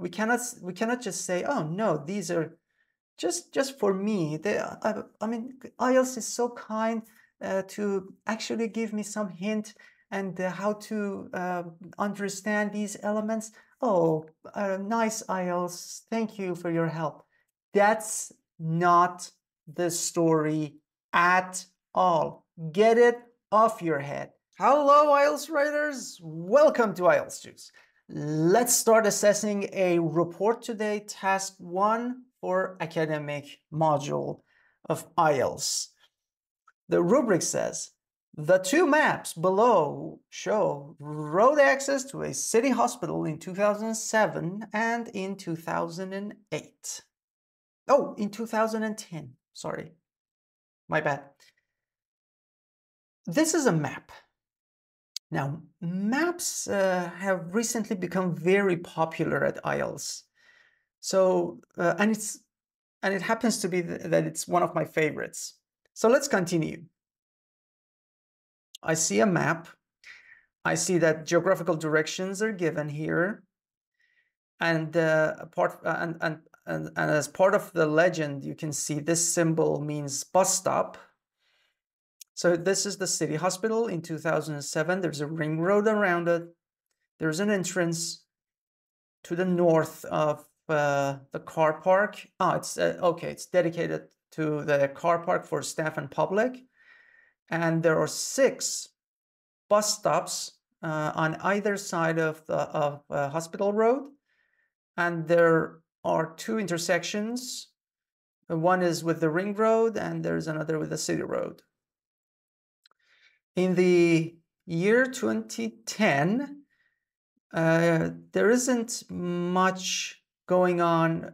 we cannot just say, oh no, these are just for me. I mean, IELTS is so kind to actually give me some hint and how to understand these elements. Oh, nice IELTS. Thank you for your help. That's not the story at all. Get it off your head. Hello, IELTS writers. Welcome to IELTS Juice. Let's start assessing a report today, task 1 for academic module of IELTS. The rubric says, the two maps below show road access to a city hospital in 2007 and in 2008. Oh, in 2010, sorry, my bad. This is a map. Now, maps have recently become very popular at IELTS. So, and it happens to be that it's one of my favorites. So let's continue. I see a map. I see that geographical directions are given here, and as part of the legend, you can see this symbol means bus stop. So this is the city hospital in 2007. There's a ring road around it. There's an entrance to the north of the car park. Oh, it's okay. It's dedicated to the car park for staff and public. And there are 6 bus stops on either side of the Hospital Road. And there are 2 intersections. One is with the ring road and there's another with the city road. In the year 2010, there isn't much going on,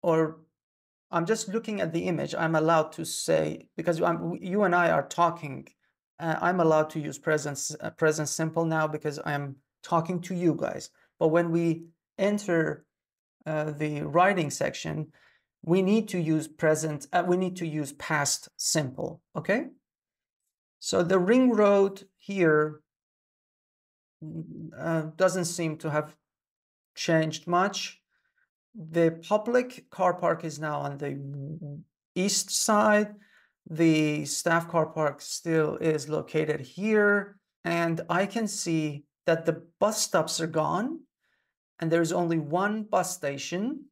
or I'm just looking at the image. I'm allowed to say, because you and I are talking, I'm allowed to use present simple now because I'm talking to you guys. But when we enter the writing section, we need to use past simple, okay? So the ring road here doesn't seem to have changed much. The public car park is now on the east side. The staff car park still is located here. And I can see that the bus stops are gone. And there's only one bus station.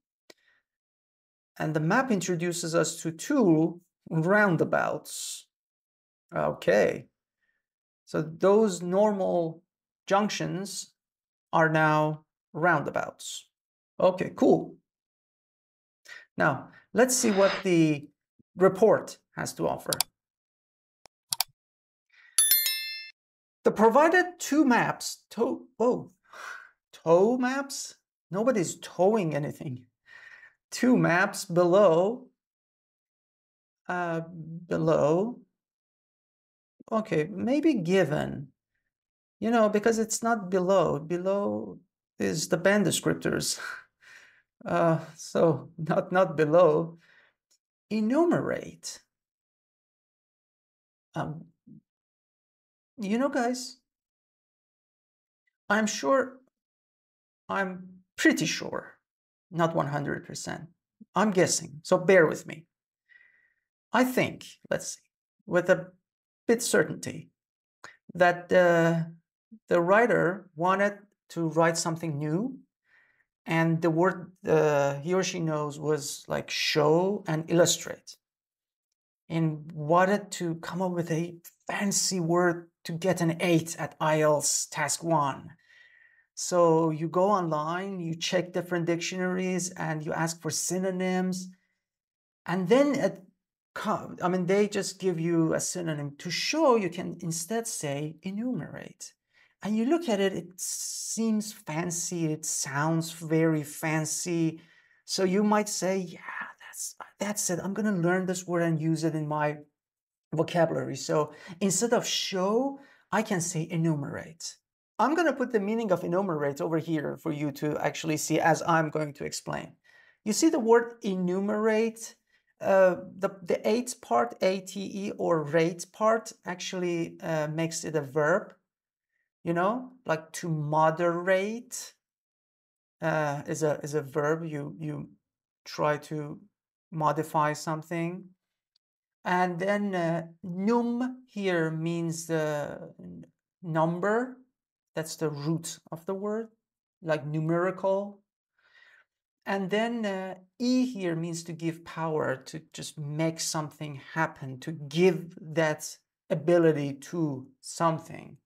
And the map introduces us to 2 roundabouts. Okay. So those normal junctions are now roundabouts. Okay, cool. Now, let's see what the report has to offer. The provided 2 maps, tow maps? Nobody's towing anything. 2 maps below, okay, maybe given, you know, because it's not below. Below is the band descriptors. So not below. Enumerate. You know, guys, I'm pretty sure, not 100%. I'm guessing, so bear with me. I think, let's see, with a bit certainty, that the writer wanted to write something new, and the word he or she knows was like show and illustrate, and wanted to come up with a fancy word to get an 8 at IELTS task 1. So you go online, you check different dictionaries, and you ask for synonyms. And then, they just give you a synonym. To show, you can instead say enumerate. And you look at it, it seems fancy, it sounds very fancy. So you might say, yeah, that's it. I'm going to learn this word and use it in my vocabulary. So instead of show, I can say enumerate. I'm going to put the meaning of enumerate over here for you to actually see as I'm going to explain. You see the word enumerate? The ate part, A-T-E, or rate part actually makes it a verb, you know, like to moderate. is a verb. You try to modify something. And then num here means number. That's the root of the word, like numerical. And then E here means to give power, to just make something happen, to give that ability to something.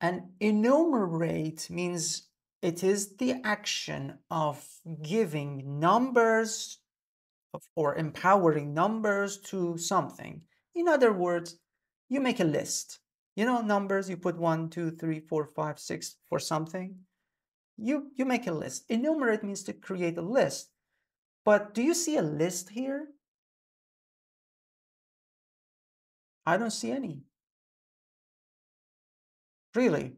And enumerate means it is the action of giving numbers or empowering numbers to something. In other words, you make a list. You know, numbers, you put 1, 2, 3, 4, 5, 6 for something. You make a list. Enumerate means to create a list. But do you see a list here? I don't see any. Really.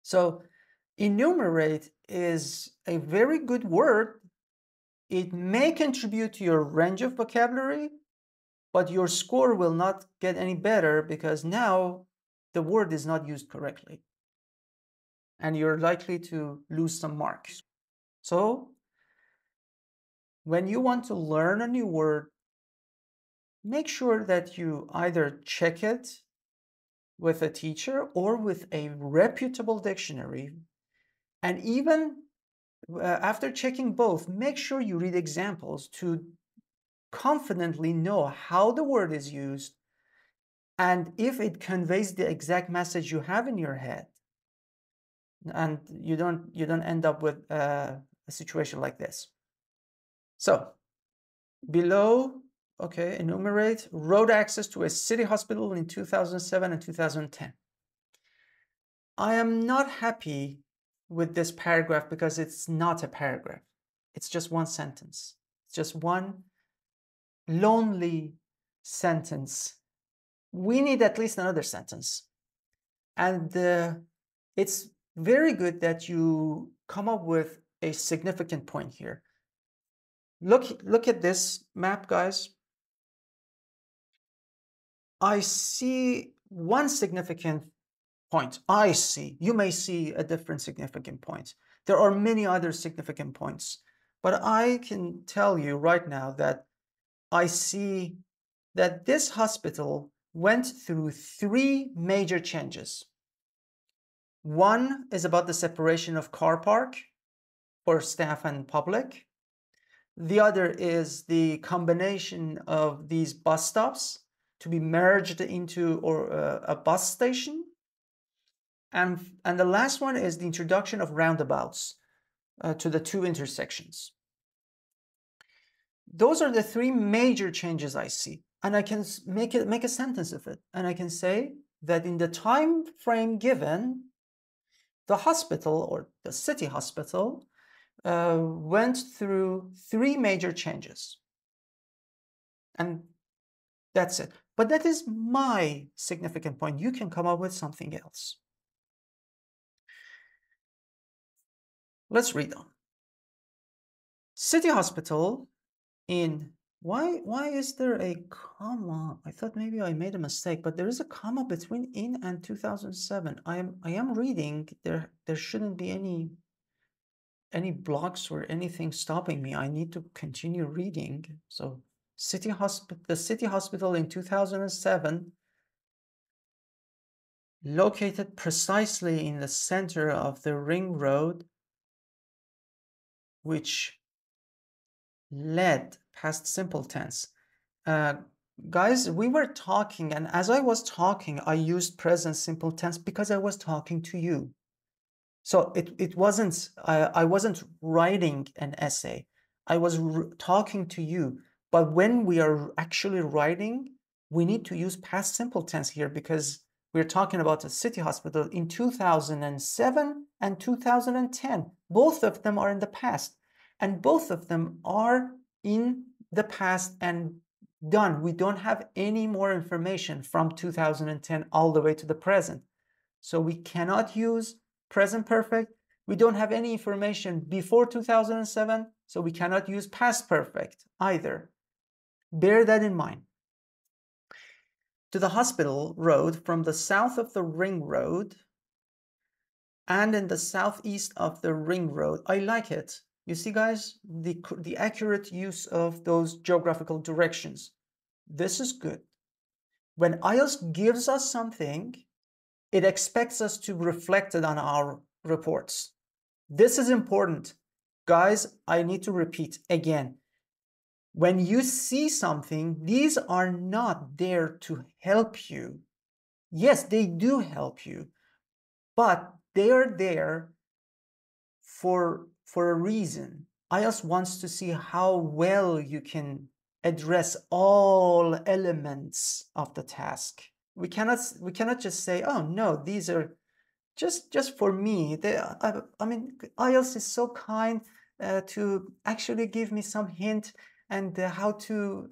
So enumerate is a very good word. It may contribute to your range of vocabulary, but your score will not get any better because now the word is not used correctly. And you're likely to lose some marks. So when you want to learn a new word, make sure that you either check it with a teacher or with a reputable dictionary. And even after checking both, make sure you read examples to confidently know how the word is used and if it conveys the exact message you have in your head. And you don't end up with a situation like this. So below, okay, enumerate road access to a city hospital in 2007 and 2010. I am not happy with this paragraph because it's not a paragraph. It's just one sentence. It's just one lonely sentence. We need at least another sentence. And it's very good that you come up with a significant point here. Look at this map, guys. I see one significant point. I see. You may see a different significant point. There are many other significant points, but I can tell you right now that I see that this hospital went through 3 major changes. One is about the separation of car park for staff and public. The other is the combination of these bus stops to be merged into a bus station. And the last one is the introduction of roundabouts to the 2 intersections. Those are the 3 major changes I see. And I can make a sentence of it. And I can say that in the time frame given, the hospital or the city hospital went through 3 major changes. And that's it. But that is my significant point. You can come up with something else. Let's read on. City hospital in, why is there a comma? I thought maybe I made a mistake, but there is a comma between in and 2007. I am reading. There shouldn't be any blocks or anything stopping me. I need to continue reading. So the city hospital in 2007, located precisely in the center of the ring road, which led past simple tense. Guys, we were talking, and as I was talking, I used present simple tense because I was talking to you. So it wasn't, I wasn't writing an essay. I was talking to you. But when we are actually writing, we need to use past simple tense here because we're talking about a city hospital in 2007 and 2010. Both of them are in the past. And both of them are in the past and done. We don't have any more information from 2010 all the way to the present. So we cannot use present perfect. We don't have any information before 2007, so we cannot use past perfect either. Bear that in mind. To the hospital road from the south of the ring road and in the southeast of the ring road. I like it. You see, guys, the accurate use of those geographical directions. This is good. When IELTS gives us something, it expects us to reflect it on our reports. This is important. Guys, I need to repeat again. When you see something, these are not there to help you. Yes, they do help you, but they are there for a reason. IELTS wants to see how well you can address all elements of the task. We cannot just say, oh no, these are just for me. I mean, IELTS is so kind to actually give me some hint and how to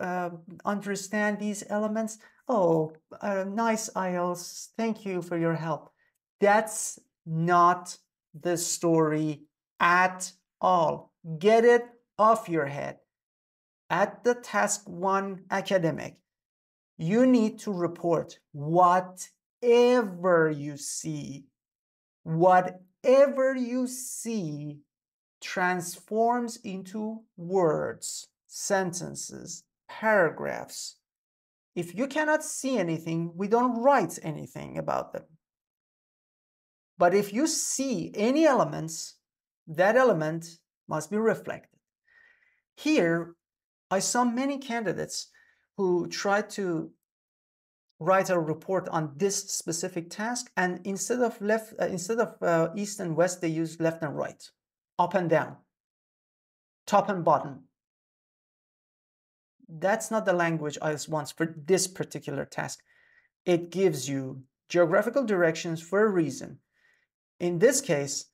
understand these elements. Oh, nice IELTS. Thank you for your help. That's not the story at all. Get it off your head. At the Task 1 academic, you need to report whatever you see. Whatever you see transforms into words, sentences, paragraphs. If you cannot see anything, we don't write anything about them. But if you see any elements, that element must be reflected. Here, I saw many candidates who tried to write a report on this specific task, and instead of east and west, they use left and right, up and down, top and bottom. That's not the language IELTS wants for this particular task. It gives you geographical directions for a reason. In this case,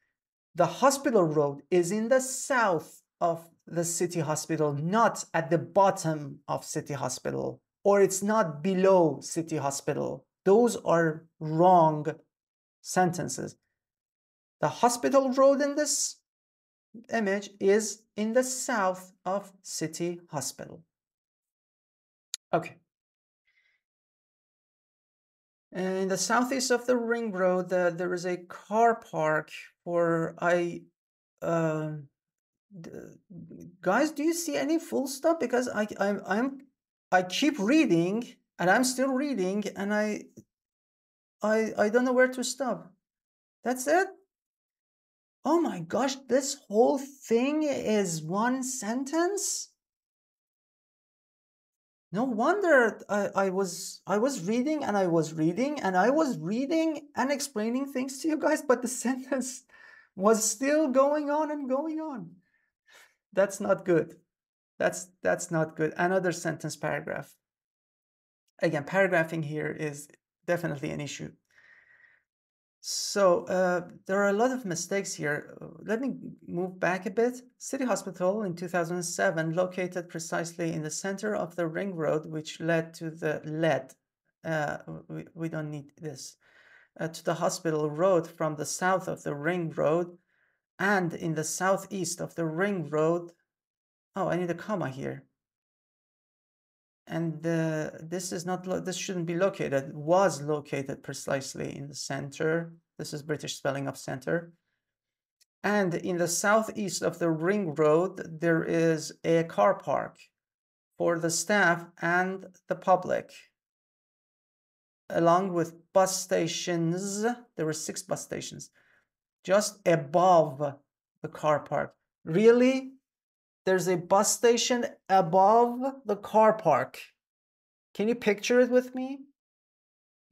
the hospital road is in the south of the city hospital, not at the bottom of city hospital, or it's not below city hospital. Those are wrong sentences. The hospital road in this image is in the south of city hospital. Okay. In the southeast of the ring road, there is a car park for guys, do you see any full stop? Because I keep reading and I'm still reading and I don't know where to stop. That's it? Oh my gosh, this whole thing is one sentence? No wonder I was reading and I was reading and I was reading and explaining things to you guys, but the sentence was still going on and going on. That's not good. That's not good. Another sentence paragraph. Again, paragraphing here is definitely an issue. So there are a lot of mistakes here. Let me move back a bit. City Hospital in 2007, located precisely in the center of the ring road, which led to the we don't need this, to the hospital road from the south of the ring road, and in the southeast of the ring road. Oh, I need a comma here. And this shouldn't be located. It was located precisely in the center. This is British spelling of center. And in the southeast of the ring road, there is a car park for the staff and the public, along with bus stations. There were 6 bus stations just above the car park. Really? There's a bus station above the car park. Can you picture it with me?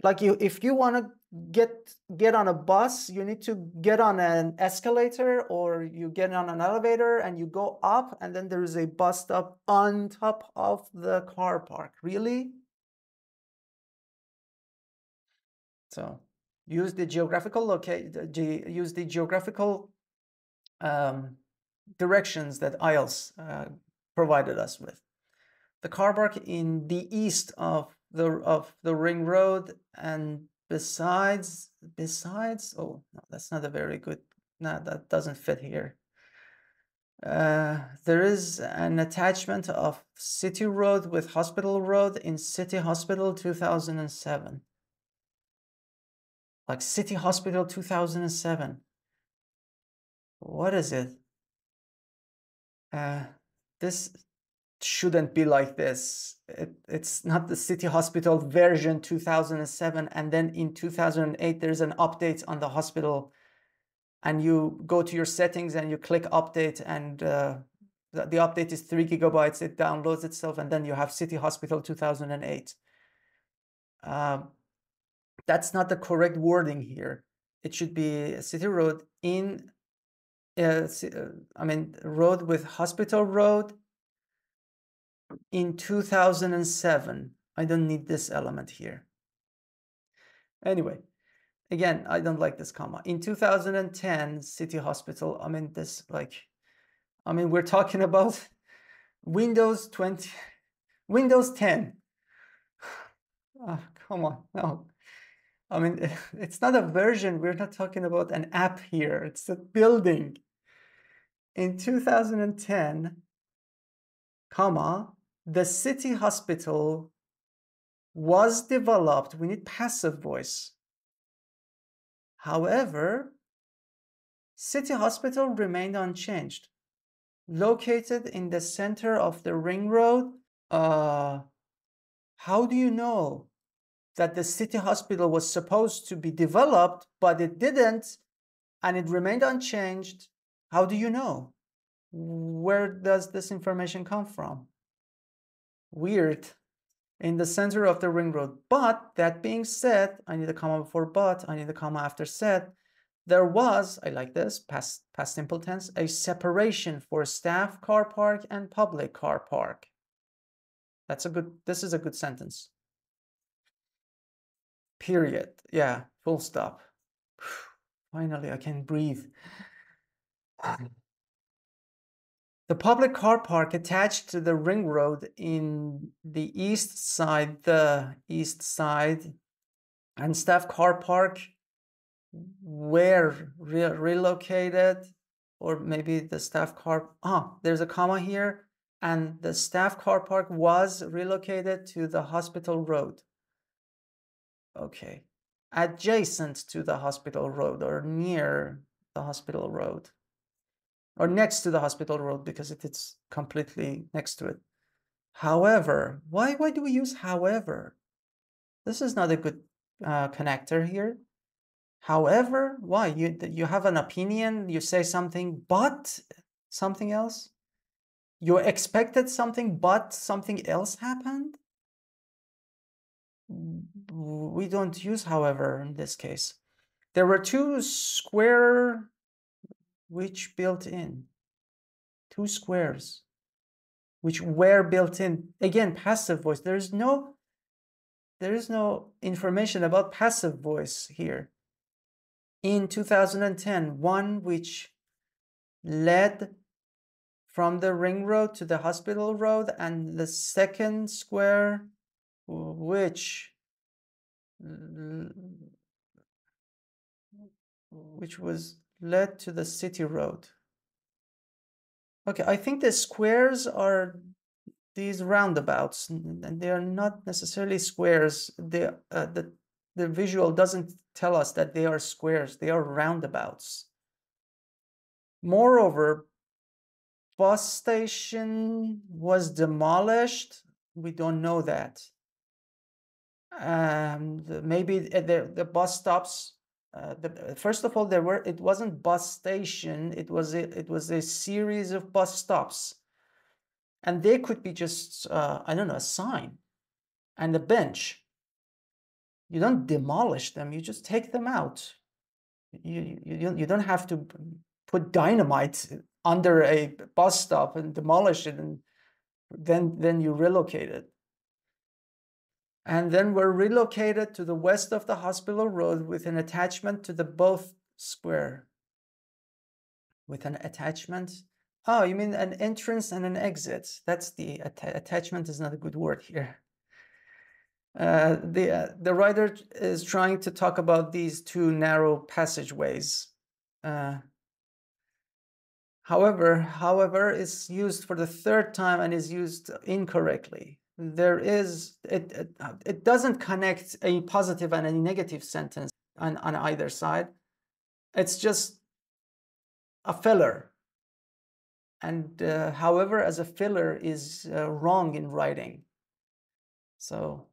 Like if you want to get on a bus, you need to get on an escalator or you get on an elevator and you go up, and then there is a bus stop on top of the car park. Really? So use the geographical directions that IELTS provided us with. The car park in the east of the ring road, and besides, oh no, that's not a very good, no, that doesn't fit here. There is an attachment of City Road with Hospital Road in City Hospital 2007. Like City Hospital 2007. what is it? This shouldn't be like this. It's not the City Hospital version 2007, and then in 2008 there's an update on the hospital, and you go to your settings and you click update, and the update is 3 gigabytes. It downloads itself, and then you have City Hospital 2008. That's not the correct wording here. It should be City Road in, road with Hospital Road in 2007. I don't need this element here. Anyway, again, I don't like this comma. In 2010, City Hospital, we're talking about Windows 20, Windows 10. Oh, come on, no. It's not a version. We're not talking about an app here. It's a building. In 2010, comma, the City Hospital was developed. We need passive voice. However, City Hospital remained unchanged. Located in the center of the ring road. How do you know that the City Hospital was supposed to be developed, but it didn't, and it remained unchanged? How do you know? Where does this information come from? Weird. In the center of the ring road. But that being said, I need a comma before but, I need a comma after said. There was, I like this, past simple tense, a separation for staff car park and public car park. This is a good sentence. Period. Yeah, full stop. Finally, I can breathe. The public car park attached to the ring road in the east side, and staff car park were relocated, or maybe the staff car, there's a comma here, and the staff car park was relocated to the hospital road. Okay, adjacent to the hospital road, or near the hospital road, or next to the hospital road, because it's completely next to it. However, why do we use however? This is not a good connector here. However, why? You have an opinion, you say something, but something else? You expected something, but something else happened? We don't use however in this case. There were two square which built in. Two squares which were built in. Again, passive voice. There is no information about passive voice here. In 2010, one which led from the ring road to the hospital road, and the second square which was led to the city road. Okay, I think the squares are these roundabouts, and they are not necessarily squares. The visual doesn't tell us that they are squares. They are roundabouts. Moreover, bus station was demolished. We don't know that. Maybe the bus stops. First of all, it wasn't bus station. It was a series of bus stops, and they could be just I don't know, a sign and a bench. You don't demolish them. You just take them out. You don't have to put dynamite under a bus stop and demolish it, and then you relocate it. And then we're relocated to the west of the hospital road with an attachment to the both square. With an attachment. Oh, you mean an entrance and an exit. That's the attachment is not a good word here. The writer is trying to talk about these two narrow passageways. However, is used for the third time and is used incorrectly. It doesn't connect a positive and a negative sentence on either side. It's just a filler. And however, as a filler is wrong in writing. So,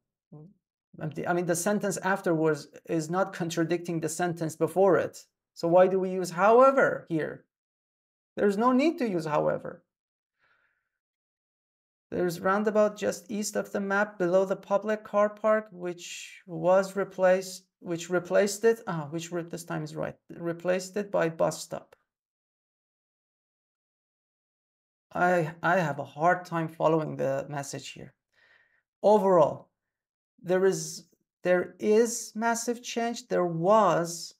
I mean, the sentence afterwards is not contradicting the sentence before it. So why do we use however here? There's no need to use however. There's roundabout just east of the map below the public car park, which replaced it. This time is right. Replaced it by bus stop. I have a hard time following the message here. Overall, there is massive change. There was,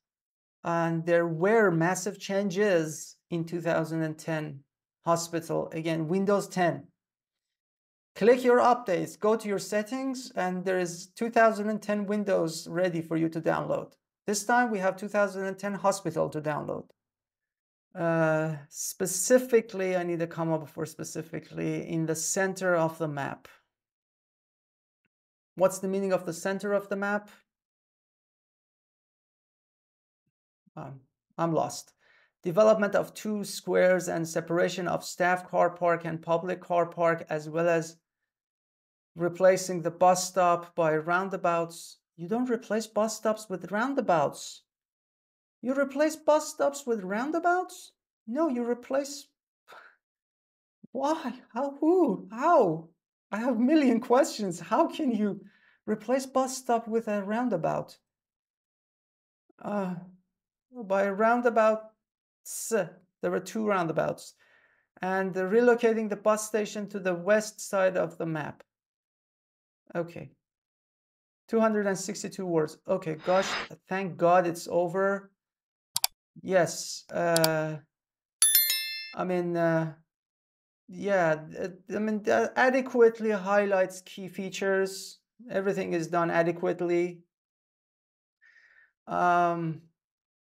and there were massive changes in 2010 hospital. Again, Windows 10. Click your updates, go to your settings, and there is 2010 Windows ready for you to download. This time we have 2010 hospital to download. Specifically, I need to come up for specifically in the center of the map. What's the meaning of the center of the map? I'm lost. Development of 2 squares and separation of staff car park and public car park, as well as replacing the bus stop by roundabouts. You don't replace bus stops with roundabouts. You replace bus stops with roundabouts? No, you replace... Why? How? Who? How? I have a million questions. How can you replace bus stop with a roundabout? By roundabout, there were 2 roundabouts. And relocating the bus station to the west side of the map. Okay. 262 words. Okay, gosh, thank God it's over. Yes. I mean, yeah, I mean, that adequately highlights key features. Everything is done adequately.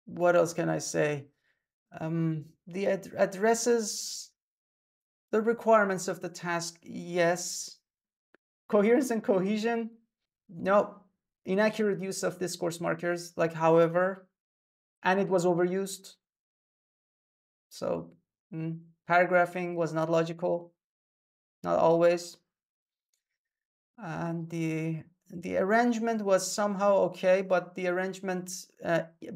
What else can I say? The addresses the requirements of the task, yes. Coherence and cohesion, no. Inaccurate use of discourse markers, like however, and it was overused. So paragraphing was not logical, not always. And the arrangement was somehow okay, but the arrangement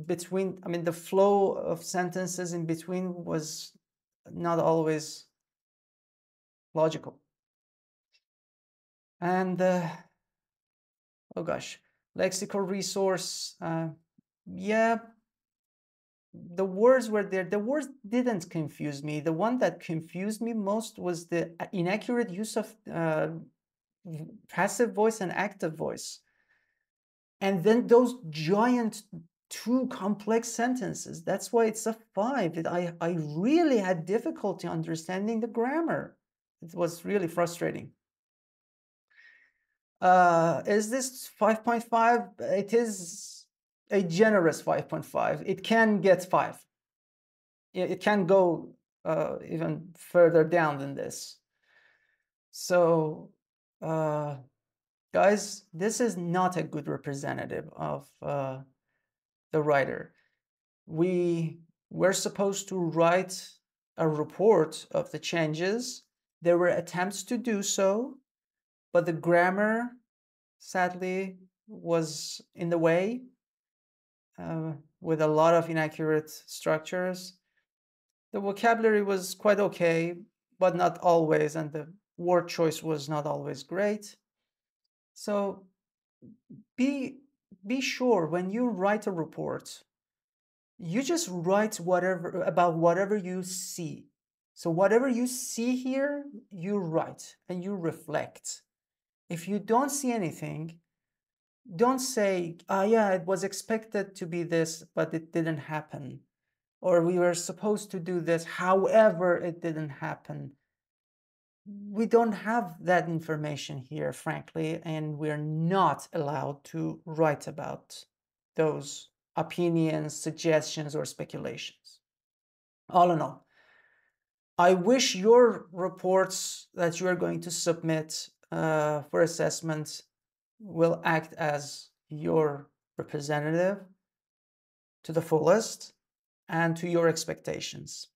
between, I mean, the flow of sentences in between was not always logical. And oh gosh, lexical resource, yeah, the words were there. The words didn't confuse me. The one that confused me most was the inaccurate use of passive voice and active voice. And then those giant 2 complex sentences. That's why it's a 5. I really had difficulty understanding the grammar. It was really frustrating. Is this 5.5? It is a generous 5.5. It can get 5. It can go even further down than this. So, guys, this is not a good representative of the writer. We were supposed to write a report of the changes. There were attempts to do so, but the grammar, sadly, was in the way with a lot of inaccurate structures. The vocabulary was quite okay, but not always, and the word choice was not always great. So be sure when you write a report, you just write whatever you see. So whatever you see here, you write and you reflect. If you don't see anything, don't say, yeah, it was expected to be this, but it didn't happen. Or we were supposed to do this, however, it didn't happen. We don't have that information here, frankly, and we're not allowed to write about those opinions, suggestions, or speculations. All in all, I wish your reports that you are going to submit for assessment will act as your representative to the fullest. and to your expectations.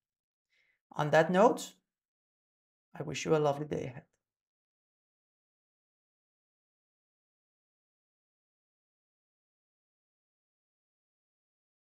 On that note, I wish you a lovely day ahead.